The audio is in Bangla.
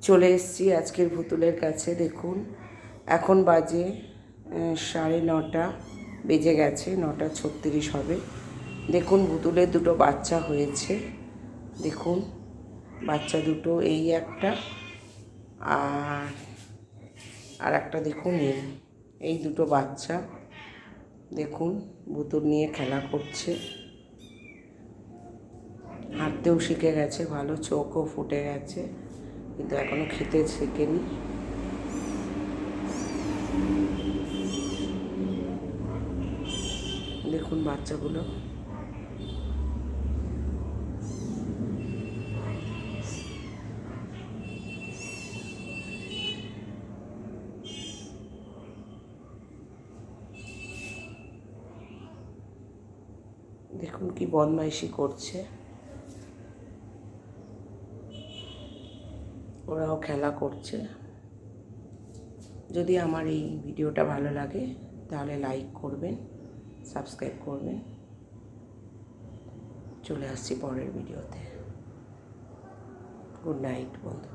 চলে এসেছি আজকের পুতুলের কাছে। দেখুন এখন বাজে 9:30 বেজে গেছে, 9:36 হবে। দেখুন পুতুলের দুটো বাচ্চা হয়েছে। দেখুন বাচ্চা দুটো, এই একটা আর একটা দেখুন, এই দুটো বাচ্চা। দেখুন পুতুল নিয়ে খেলা করছে, হাঁটতেও শিখে গেছে ভালো, চোখও ফুটে গেছে, কিন্তু এখনো খেতে শেখেনি। দেখুন বাচ্চাগুলো। দেখুন কি বদমাইশি করছে, ওরাও খেলা করছে। যদি আমার এই ভিডিওটা ভালো লাগে তাহলে লাইক করবেন, সাবস্ক্রাইব করবেন। চলে আসছি পরের ভিডিওতে। গুড নাইট বন্ধু।